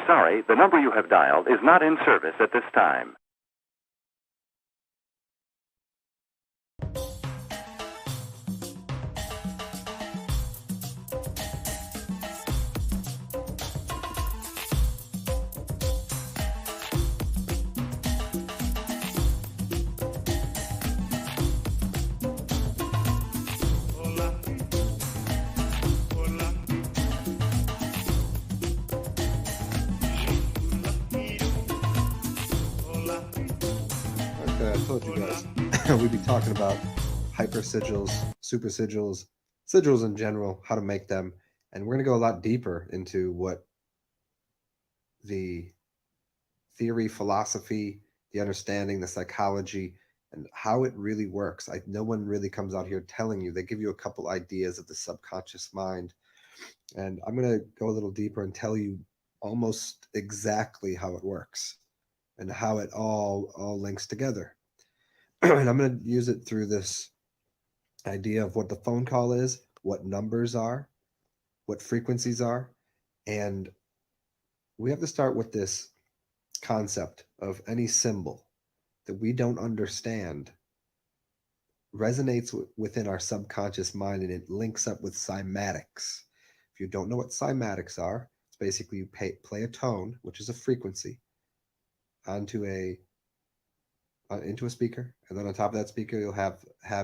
sorry, the number you have dialed is not in service at this time. I told you guys we'd be talking about hypersigils, supersigils, sigils in general, how to make them, and we're going to go a lot deeper into what the theory, philosophy, the understanding, the psychology, and how it really works. No one really comes out here telling you. They give you a couple ideas of the subconscious mind, and I'm going to go a little deeper and tell you almost exactly how it works and how it all links together. And I'm going to use it through this idea of what the phone call is, what numbers are, what frequencies are, and we have to start with this concept of any symbol that we don't understand resonates within our subconscious mind, and it links up with cymatics. If you don't know what cymatics are, it's basically you play a tone, which is a frequency, onto into a speaker, and then on top of that speaker you'll have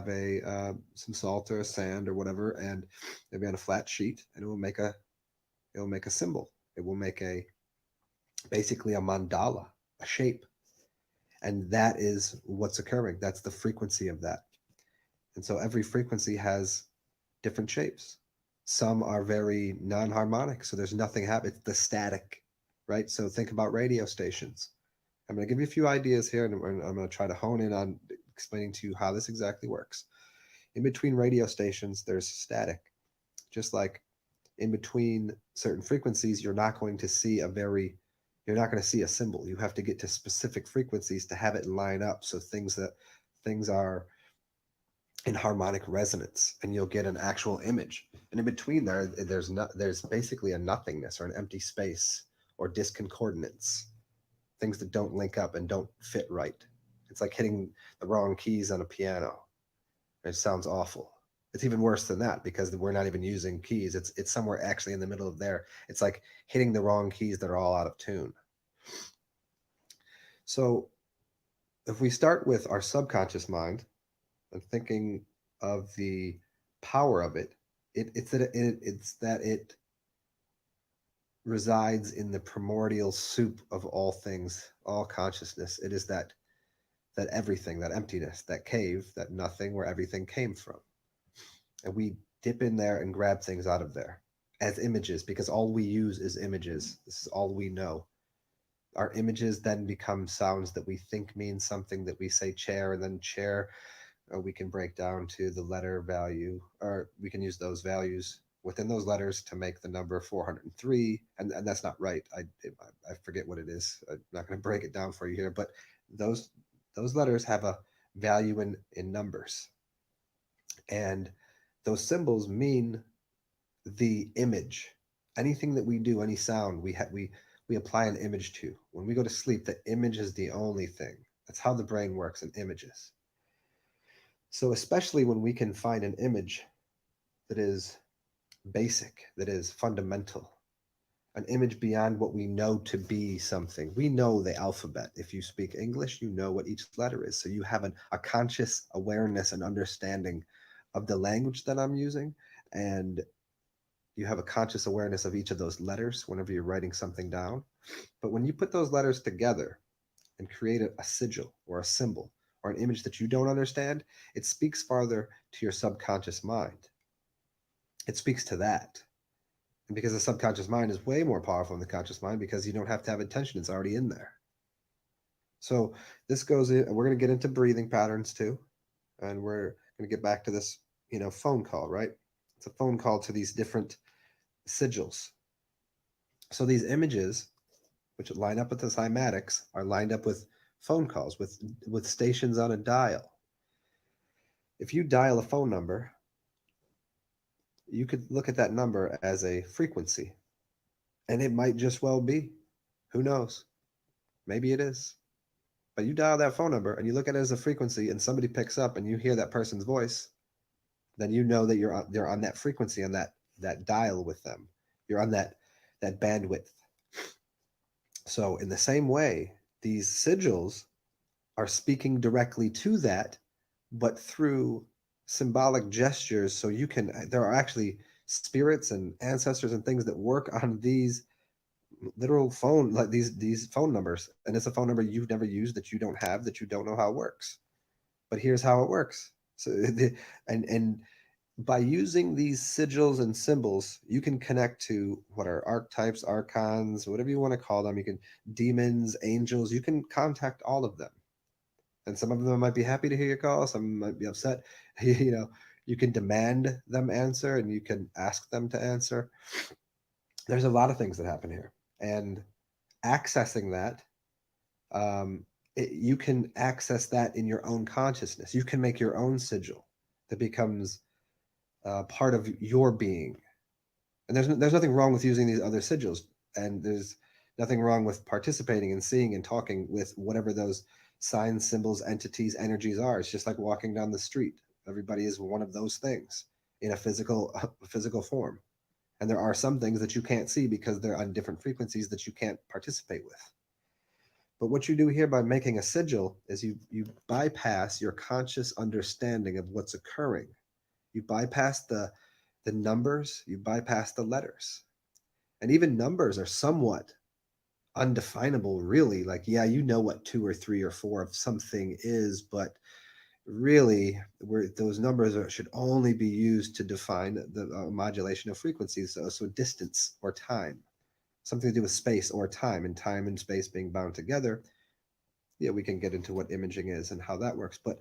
a some salt or a sand or whatever, and maybe on a flat sheet, and it will make a symbol. It will make basically a mandala, a shape, and that is what's occurring. That's the frequency of that. And so every frequency has different shapes. Some are very non-harmonic, so there's nothing happening. It's the static, right? So think about radio stations. I'm going to give you a few ideas here, and I'm going to try to hone in on explaining to you how this exactly works. In between radio stations, there's static. Just like in between certain frequencies, you're not going to see a symbol. You have to get to specific frequencies to have it line up. So things are in harmonic resonance, and you'll get an actual image. And in between there's basically a nothingness or an empty space or disconcordance. Things that don't link up and don't fit right. It's like hitting the wrong keys on a piano. It sounds awful. It's even worse than that because we're not even using keys. It's somewhere actually in the middle of there. It's like hitting the wrong keys that are all out of tune. So if we start with our subconscious mind and thinking of the power of it's that it resides in the primordial soup of all things, all consciousness. It is that everything, that emptiness, that cave, that nothing where everything came from. And we dip in there and grab things out of there as images, because all we use is images. This is all we know. Our images then become sounds that we think mean something, that we say chair, and then chair we can break down to the letter value, or we can use those values within those letters to make the number 403, and that's not right. I forget what it is. I'm not going to break it down for you here, but those letters have a value in numbers, and those symbols mean the image. Anything that we do, any sound, we apply an image to. When we go to sleep, the image is the only thing. That's how the brain works in images. So especially when we can find an image that is basic, that is fundamental, an image beyond what we know to be something. We know the alphabet. If you speak English, you know what each letter is. So you have a conscious awareness and understanding of the language that I'm using, and you have a conscious awareness of each of those letters whenever you're writing something down. But when you put those letters together and create a sigil or a symbol or an image that you don't understand, it speaks farther to your subconscious mind. It speaks to that. And because the subconscious mind is way more powerful than the conscious mind, because you don't have to have intention, it's already in there. So this goes in, and we're going to get into breathing patterns too. And we're going to get back to this, phone call, right? It's a phone call to these different sigils. So these images, which line up with the cymatics, are lined up with phone calls, with stations on a dial. If you dial a phone number, you could look at that number as a frequency, and it might just well be. Who knows? Maybe it is. But you dial that phone number and you look at it as a frequency and somebody picks up and you hear that person's voice, then you know that they're on that frequency, on that dial with them. You're on that bandwidth. So in the same way, these sigils are speaking directly to that, but through symbolic gestures. So you can, there are actually spirits and ancestors and things that work on these literal phone, like these phone numbers. And it's a phone number you've never used, that you don't have, that you don't know how it works. But here's how it works. So and by using these sigils and symbols, you can connect to what are archetypes, archons, whatever you want to call them. You can, demons, angels, you can contact all of them. And some of them might be happy to hear your call, some might be upset. You know, you can demand them answer and you can ask them to answer. There's a lot of things that happen here. And accessing that, you can access that in your own consciousness. You can make your own sigil that becomes part of your being. And there's nothing wrong with using these other sigils, and there's nothing wrong with participating and seeing and talking with whatever those signs, symbols, entities, energies are. It's just like walking down the street. Everybody is one of those things in a physical form. And there are some things that you can't see because they're on different frequencies that you can't participate with. But what you do here by making a sigil is you bypass your conscious understanding of what's occurring. You bypass the numbers, you bypass the letters. And even numbers are somewhat undefinable, really. Like, yeah, you know what 2 or 3 or 4 of something is, but really, those numbers should only be used to define the modulation of frequencies. So distance or time, something to do with space or time, and time and space being bound together. Yeah, we can get into what imaging is and how that works. But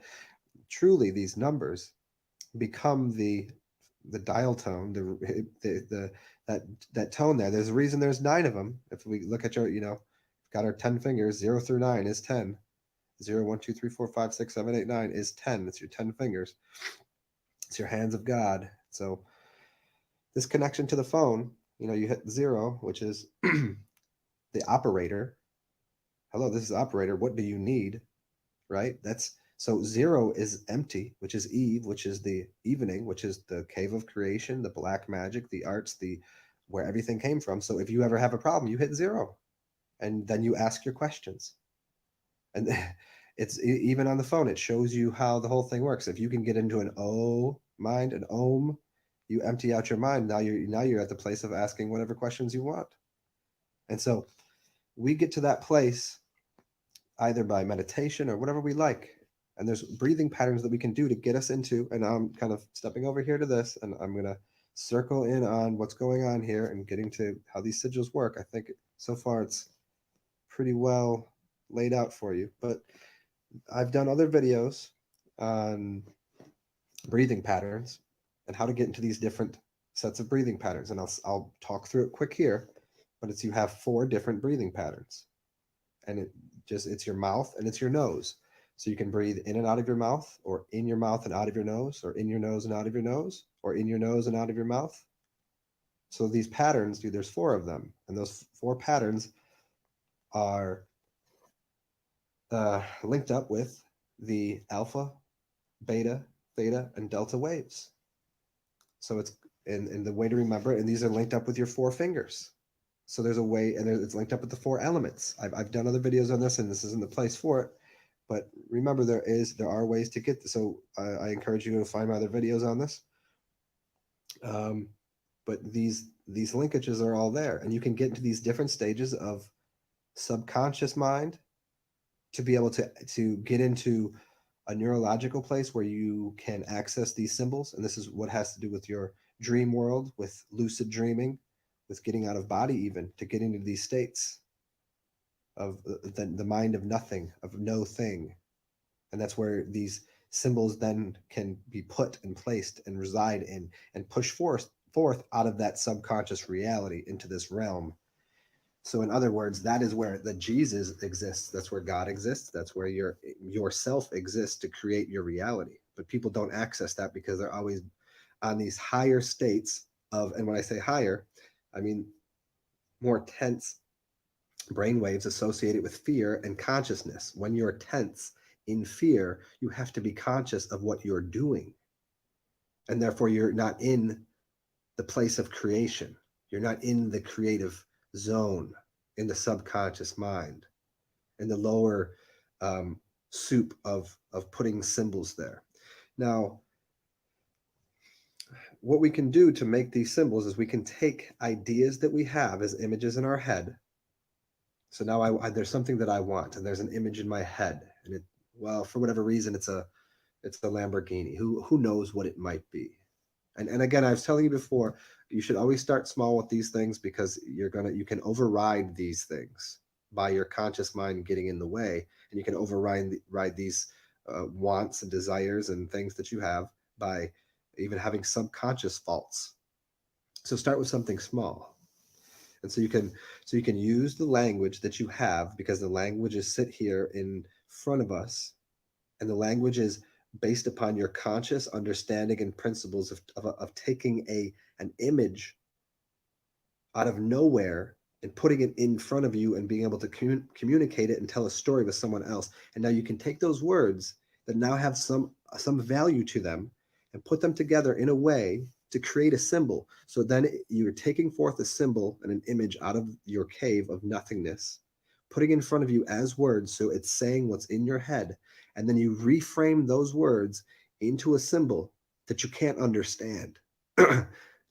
truly, these numbers become the dial tone, the that tone there. There's a reason there's 9 of them. If we look at your, got our 10 fingers, 0 through 9 is 10. 0, 1, 2, 3, 4, 5, 6, 7, 8, 9 is 10. It's your 10 fingers. It's your hands of God. So this connection to the phone, you hit 0, which is the operator. Hello, this is operator. What do you need? Right? That's so 0 is empty, which is Eve, which is the evening, which is the cave of creation, the black magic, the arts, the where everything came from. So if you ever have a problem, you hit 0, and then you ask your questions. And it's even on the phone, it shows you how the whole thing works. If you can get into an O mind, an Om, you empty out your mind. Now you're at the place of asking whatever questions you want. And so we get to that place either by meditation or whatever we like. And there's breathing patterns that we can do to get us into, and I'm kind of stepping over here to this, and I'm going to circle in on what's going on here and getting to how these sigils work. I think so far it's pretty well laid out for you, but I've done other videos on breathing patterns and how to get into these different sets of breathing patterns. And I'll talk through it quick here, but you have 4 different breathing patterns, and it's your mouth and it's your nose. So you can breathe in and out of your mouth, or in your mouth and out of your nose, or in your nose and out of your nose, or in your nose and out of your mouth. So these patterns, there's 4 of them. And those 4 patterns are linked up with the alpha, beta, theta, and delta waves. So it's in the way to remember, and these are linked up with your 4 fingers. So there's a way, and it's linked up with the 4 elements. I've done other videos on this, and this isn't the place for it. But remember, there are ways to get this. So I encourage you to find my other videos on this. But these linkages are all there, and you can get into these different stages of subconscious mind to be able to get into a neurological place where you can access these symbols. And this is what has to do with your dream world, with lucid dreaming, with getting out of body, even to get into these states of the mind of nothing, of no thing. And that's where these symbols then can be put and placed and reside in, and push forth out of that subconscious reality into this realm. So in other words, that is where the Jesus exists. That's where God exists. That's where yourself exists to create your reality. But people don't access that because they're always on these higher states of, and when I say higher, I mean more tense brain waves associated with fear and consciousness. When you're tense in fear, you have to be conscious of what you're doing. And therefore, you're not in the place of creation. You're not in the creative zone, in the subconscious mind, in the lower soup of putting symbols there. Now, what we can do to make these symbols is we can take ideas that we have as images in our head. So now there's something that I want, and there's an image in my head, and well, for whatever reason, it's a Lamborghini. Who knows what it might be? And again, I was telling you before, you should always start small with these things because you can override these things by your conscious mind getting in the way, and you can override these wants and desires and things that you have by even having subconscious faults. So start with something small. And so you can use the language that you have, because the languages sit here in front of us, and the language is based upon your conscious understanding and principles of taking an image out of nowhere and putting it in front of you and being able to communicate it and tell a story with someone else. And now you can take those words that now have some value to them and put them together in a way to create a symbol. So then you're taking forth a symbol and an image out of your cave of nothingness, putting in front of you as words, so it's saying what's in your head, and then you reframe those words into a symbol that you can't understand.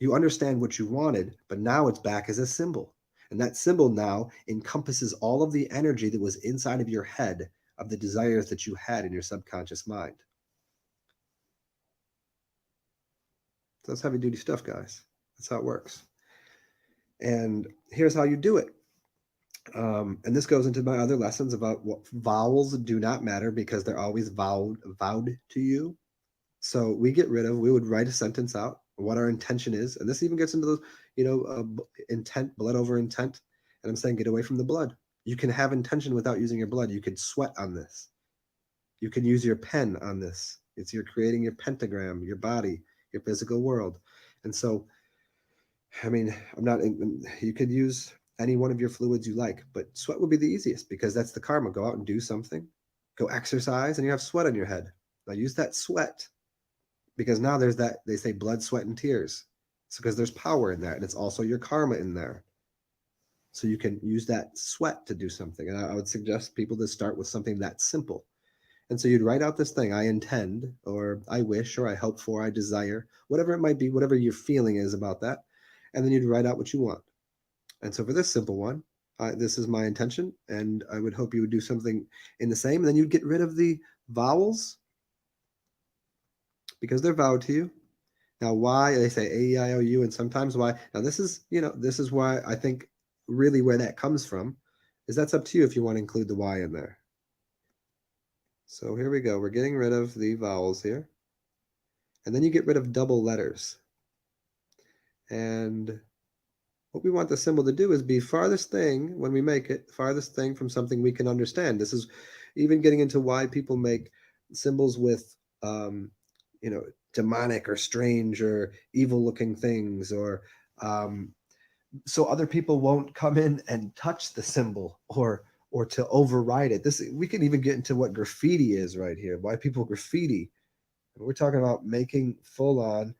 You understand what you wanted, but now it's back as a symbol. And that symbol now encompasses all of the energy that was inside of your head of the desires that you had in your subconscious mind. So that's heavy duty stuff, guys. That's how it works. And here's how you do it. And this goes into my other lessons about what vowels do not matter because they're always vowed to you. So we would write a sentence out, what our intention is. And this even gets into those, intent, blood over intent. And I'm saying, get away from the blood. You can have intention without using your blood. You could sweat on this. You can use your pen on this. You're creating your pentagram, your body, your physical world. And so, I mean, you could use any one of your fluids you like, but sweat would be the easiest because that's the karma. Go out and do something, go exercise, and you have sweat on your head. Now use that sweat, because now there's that, they say blood, sweat, and tears. It's because there's power in that, and it's also your karma in there. So you can use that sweat to do something. And I would suggest people to start with something that simple. And so you'd write out this thing, I intend, or I wish, or I hope for, I desire, whatever it might be, whatever your feeling is about that. And then you'd write out what you want. And so for this simple one, this is my intention, and I would hope you would do something in the same. And then you'd get rid of the vowels because they're vowed to you. Now, why they say A-E-I-O-U, and sometimes why. Now, this is why I think really where that comes from is that's up to you if you want to include the Y in there. So here we go. We're getting rid of the vowels here. And then you get rid of double letters. And what we want the symbol to do is be farthest thing, when we make it, farthest thing from something we can understand. This is even getting into why people make symbols with, demonic or strange or evil looking things, or so other people won't come in and touch the symbol or to override it. We can even get into what graffiti is right here, why people graffiti. We're talking about making full on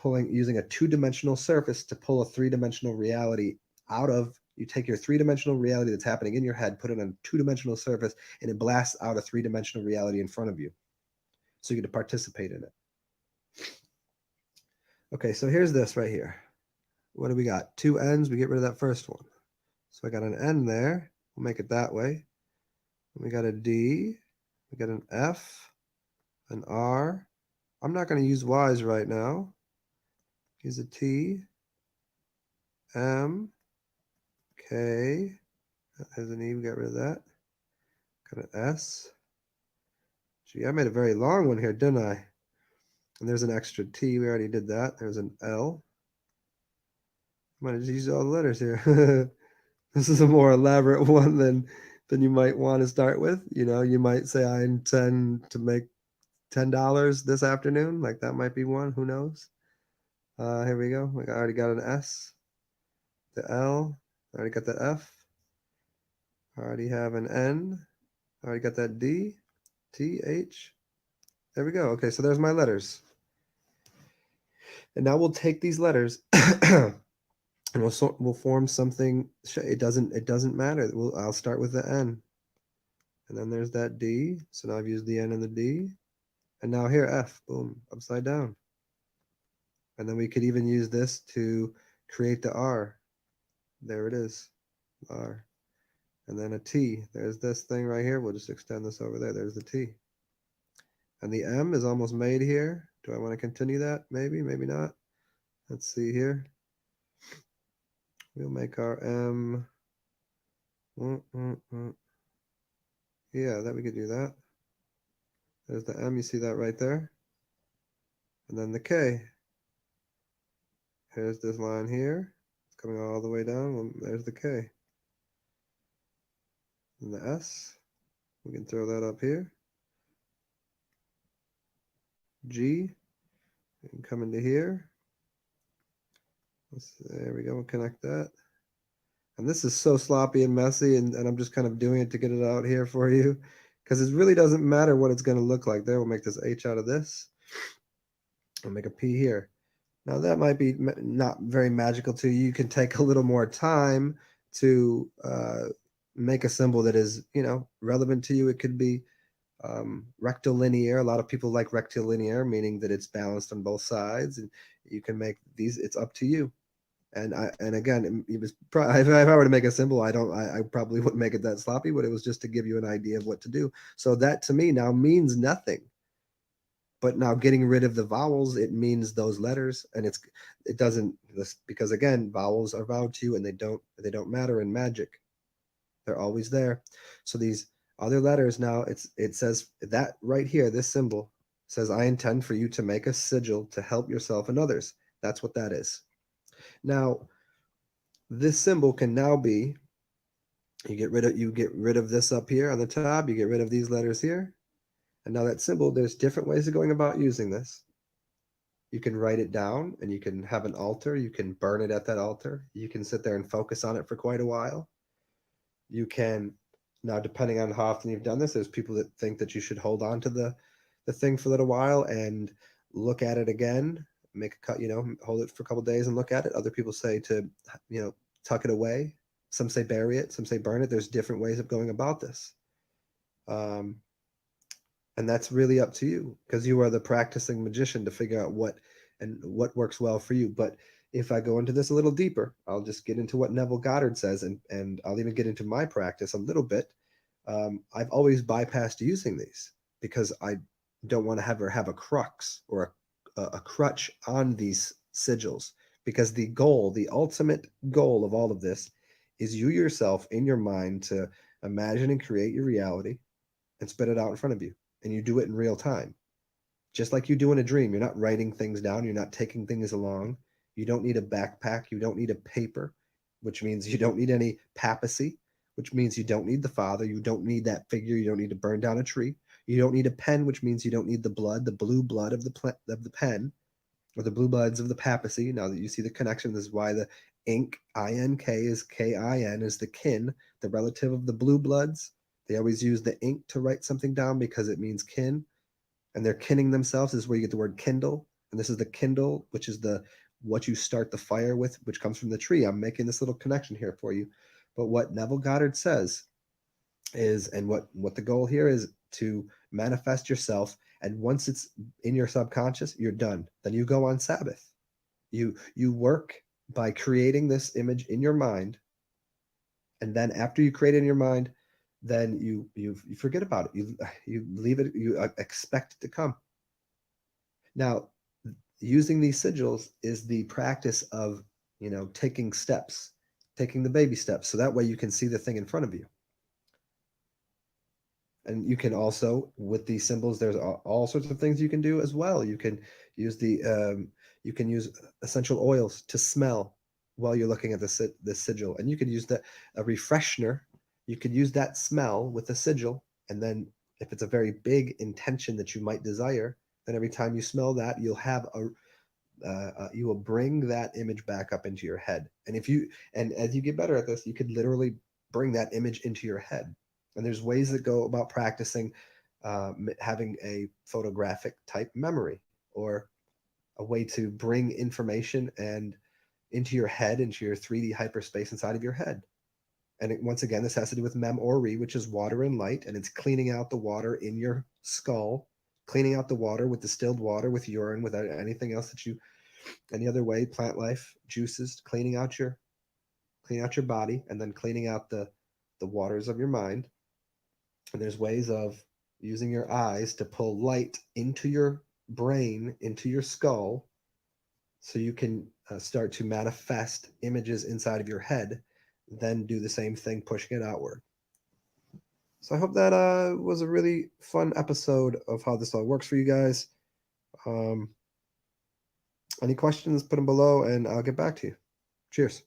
using a two-dimensional surface to pull a three-dimensional reality out of. You take your three-dimensional reality that's happening in your head, put it on a two-dimensional surface, and it blasts out a three-dimensional reality in front of you, so you get to participate in it. Okay, so here's this right here. What do we got? Two N's. We get rid of that first one. So I got an N there. We'll make it that way. We got a D. We got an F, an R. I'm not going to use Y's right now. Use a T, M, K. There's an E. We got rid of that. Got an S. Gee, I made a very long one here, didn't I? And there's an extra T. We already did that. There's an L. I might have just used all the letters here. This is a more elaborate one than you might want to start with. You might say, I intend to make $10 this afternoon. Like that might be one. Who knows? Here we go. I already got an S, the L, I already got that F. I already have an N. I already got that D, T, H. There we go. Okay, so there's my letters. And now we'll take these letters and we'll form something. It doesn't matter. I'll start with the N. And then there's that D. So now I've used the N and the D. And now here, F. Boom, upside down. And then we could even use this to create the R. There it is, R. And then a T. There's this thing right here. We'll just extend this over there. There's the T. And the M is almost made here. Do I want to continue that? Maybe, maybe not. Let's see here. We'll make our M. Yeah, that we could do that. There's the M. You see that right there? And then the K. Here's this line here. It's coming all the way down. Well, there's the K. And the S. We can throw that up here. G. We can come into here. There we go. We'll connect that. And this is so sloppy and messy, and I'm just kind of doing it to get it out here for you, because it really doesn't matter what it's going to look like. There, we'll make this H out of this. We'll make a P here. Now that might be not very magical to you. You can take a little more time to make a symbol that is, relevant to you. It could be rectilinear. A lot of people like rectilinear, meaning that it's balanced on both sides, and you can make these. It's up to you. And again, it was if I were to make a symbol, I probably wouldn't make it that sloppy, but it was just to give you an idea of what to do. So that to me now means nothing. But now getting rid of the vowels, it means those letters, and it doesn't, because again, vowels are vowed to, and they don't matter in magic. They're always there. So these other letters now, it says that right here, this symbol says, I intend for you to make a sigil to help yourself and others. That's what that is. Now, this symbol can now be, you get rid of this up here on the top, you get rid of these letters here. And now that symbol, there's different ways of going about using this. You can write it down, and you can have an altar. You can burn it at that altar. You can sit there and focus on it for quite a while. You can, now depending on how often you've done this, there's people that think that you should hold on to the thing for a little while and look at it again, make a cut, hold it for a couple of days and look at it. Other people say to, tuck it away. Some say bury it. Some say burn it. There's different ways of going about this. And that's really up to you, because you are the practicing magician to figure out what works well for you. But if I go into this a little deeper, I'll just get into what Neville Goddard says, and I'll even get into my practice a little bit. I've always bypassed using these because I don't want to have a crux or a crutch on these sigils, because the ultimate goal of all of this is you yourself in your mind to imagine and create your reality and spit it out in front of you. And you do it in real time. Just like you do in a dream. You're not writing things down. You're not taking things along. You don't need a backpack. You don't need a paper, which means you don't need any papacy, which means you don't need the father. You don't need that figure. You don't need to burn down a tree. You don't need a pen, which means you don't need the blue blood of the pen, or the blue bloods of the papacy. Now that you see the connection, this is why the ink, I-N-K, is K-I-N, is the kin, the relative of the blue bloods. They always use the ink to write something down because it means kin, and they're kinning themselves. This is where you get the word kindle, and this is the kindle, which is what you start the fire with, which comes from the tree. I'm making this little connection here for you. But what Neville Goddard says is, and what the goal here is, to manifest yourself, and once it's in your subconscious, you're done. Then you go on Sabbath. You work by creating this image in your mind, and then after you create it in your mind, then you forget about it. You leave it. You expect it to come. Now, using these sigils is the practice of taking steps, taking the baby steps, so that way you can see the thing in front of you. And you can also, with these symbols, there's all sorts of things you can do as well. You can use you can use essential oils to smell while you're looking at the sigil, and you could use a refreshener. You could use that smell with the sigil, and then if it's a very big intention that you might desire, then every time you smell that, you'll have you will bring that image back up into your head. And if you, and as you get better at this, you could literally bring that image into your head. And there's ways that go about practicing having a photographic type memory, or a way to bring information and into your head, into your 3D hyperspace inside of your head. And once again, this has to do with mem-ori, which is water and light, and it's cleaning out the water in your skull, cleaning out the water with distilled water, with urine, without anything else that you, any other way, plant life, juices, cleaning out your body, and then cleaning out the waters of your mind. And there's ways of using your eyes to pull light into your brain, into your skull, so you can start to manifest images inside of your head, then do the same thing, pushing it outward. So I hope that was a really fun episode of how this all works for you guys. Any questions, put them below and I'll get back to you. Cheers.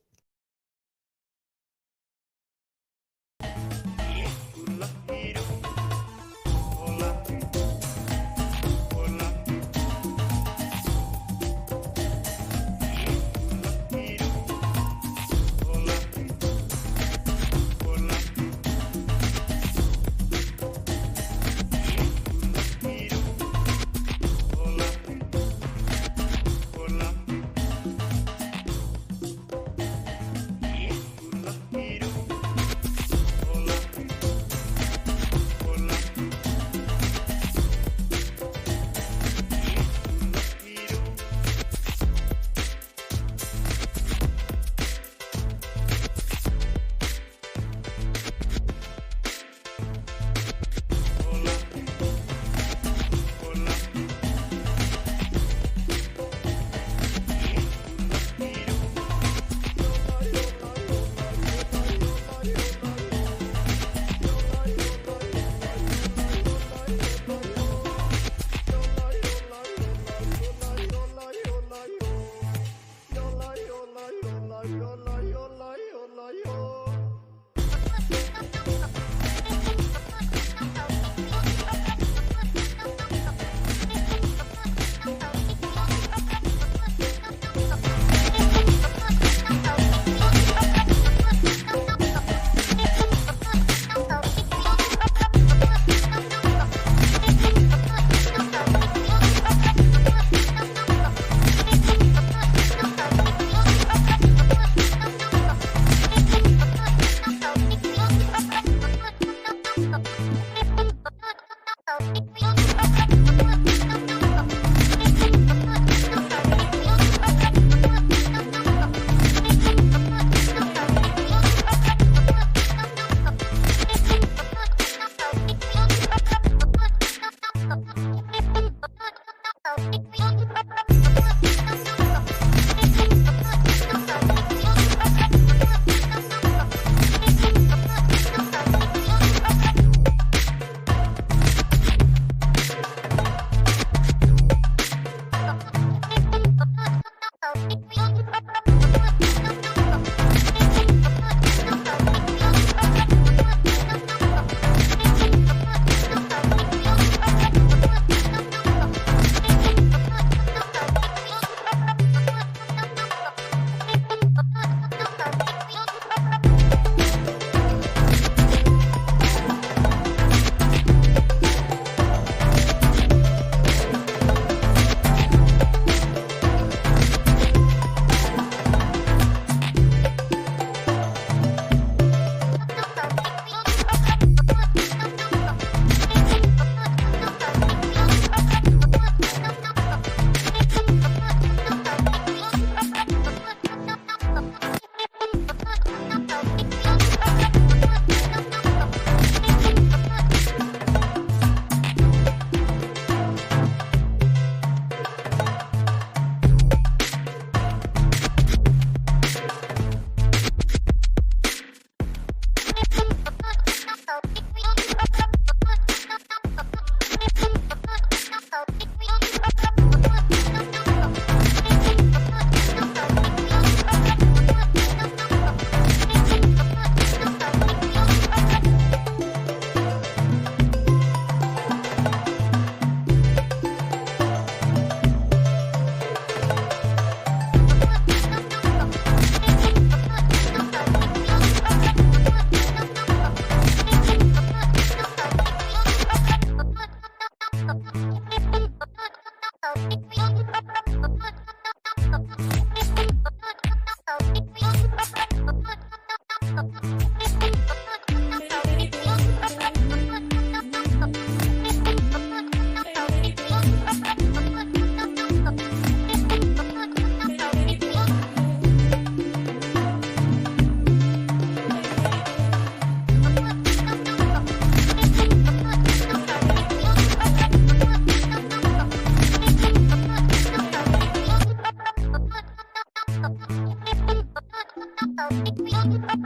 you.